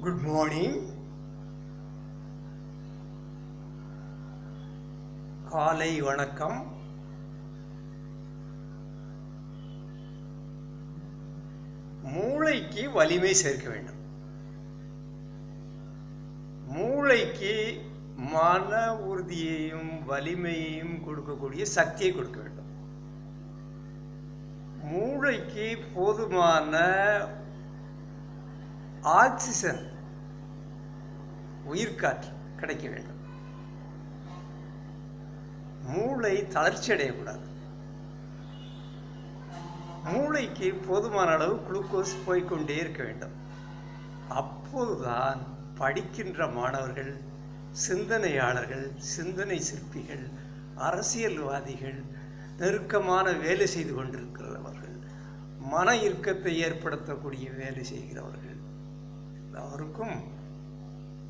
Good morning. காலை வணக்கம். மூளைக்கு வலிமை சேர்க்க வேண்டும். மூளைக்கு மன உறுதியையும் வலிமையையும் கொடுக்கக்கூடிய சக்தியை கொடுக்க வேண்டும். மூளைக்கு போதுமான ஆக்சிஜன், உயிர்காற்று கிடைக்க வேண்டும். மூளை தளர்ச்சி அடையக்கூடாது. மூளைக்கு போதுமான அளவு குளுக்கோஸ் போய்கொண்டே இருக்க வேண்டும். அப்போதுதான் படிக்கின்ற மாணவர்கள், சிந்தனையாளர்கள், சிந்தனை சிற்பிகள், அரசியல்வாதிகள், நெருக்கமான வேலை செய்து கொண்டிருக்கிறவர்கள், மன இறுக்கத்தை ஏற்படுத்தக்கூடிய வேலை செய்கிறவர்கள் எல்லாருக்கும்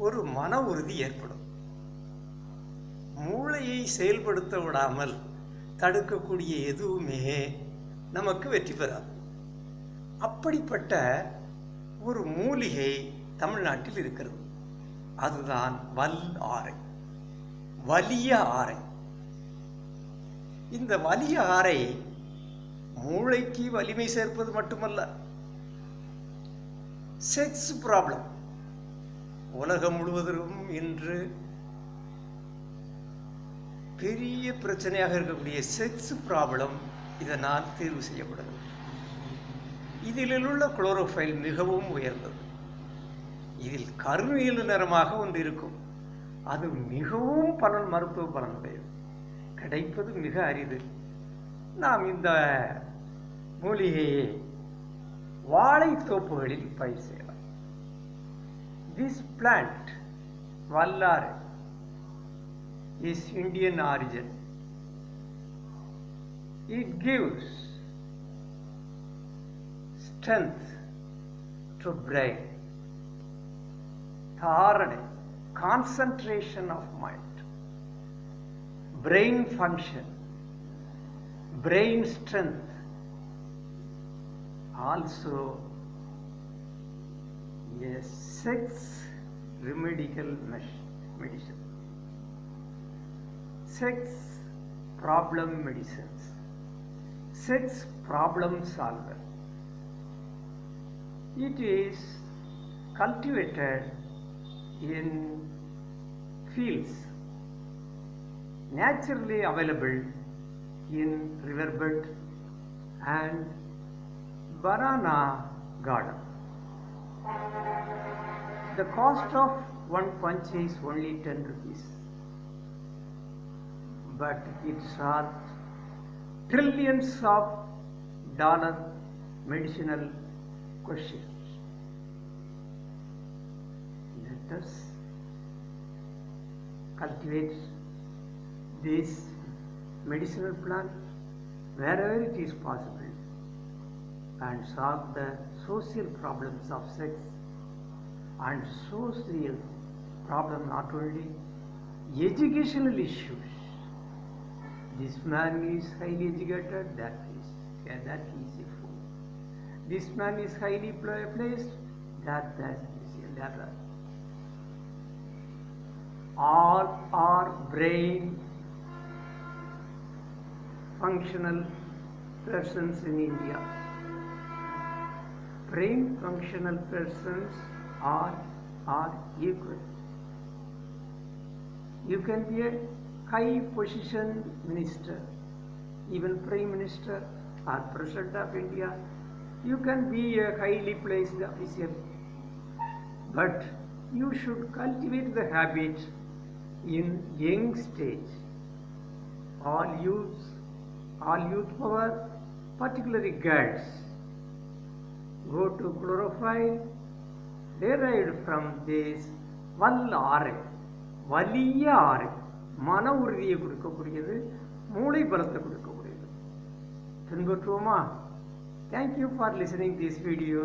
ஒரு மன உறுதி ஏற்படும். மூளையை செயல்படுத்த விடாமல் தடுக்கக்கூடிய எதுவுமே நமக்கு வெற்றி பெறாது. அப்படிப்பட்ட ஒரு மூலிகை தமிழ்நாட்டில் இருக்கிறது. அதுதான் வல் ஆரை, வலிய ஆரை. இந்த வலிய ஆரை மூளைக்கு வலிமை சேர்ப்பது மட்டுமல்ல, செக்ஸ் ப்ராப்ளம் உலகம் முழுவதும் இன்று பெரிய பிரச்சனையாக இருக்கக்கூடிய செக்ஸ் ப்ராப்ளம் இதனால் தீர்வு செய்யப்படுகிறது. இதில் உள்ள குளோரோஃபைல் மிகவும் உயர்ந்தது. இதில் கருநீல நிறமாக ஒன்று இருக்கும். அது மிகவும் மருத்துவ பலனுடையது. கிடைப்பது மிக அரிது. நாம் இந்த மூலிகையை வாழைத்தோப்புகளில் பயிர் செய்யலாம். திஸ் பிளான்ட், வல்லாரை, is Indian origin. It gives strength to brain, tharane, concentration of mind, brain function, brain strength. Also a sex remedial medicine. Sex problem medicines, sex problem solver. It is cultivated in fields, naturally available in riverbed and banana garden. The cost of one punch is only 10 rupees. But it solves trillions of dollar medicinal questions. Let us cultivate this medicinal plant wherever it is possible and solve the social problems of sex and social problem, not only educational issues. This man is highly educated, that he is a fool. This man is highly placed, that is a leper. All are brain functional persons in India. Brain functional persons are equal. You can be a high position minister, even prime minister or president of India. You can be a highly placed official, but you should cultivate the habit in young stage. All youth power, particularly girls, go to chlorophyll derived from this வல்லாரை, வலிய ஆரை. மன உறுதியை கொடுக்கக்கூடியது, மூளை பலத்தை கொடுக்கக்கூடியது. பின்பற்றுவோமா? Thank you for listening this video.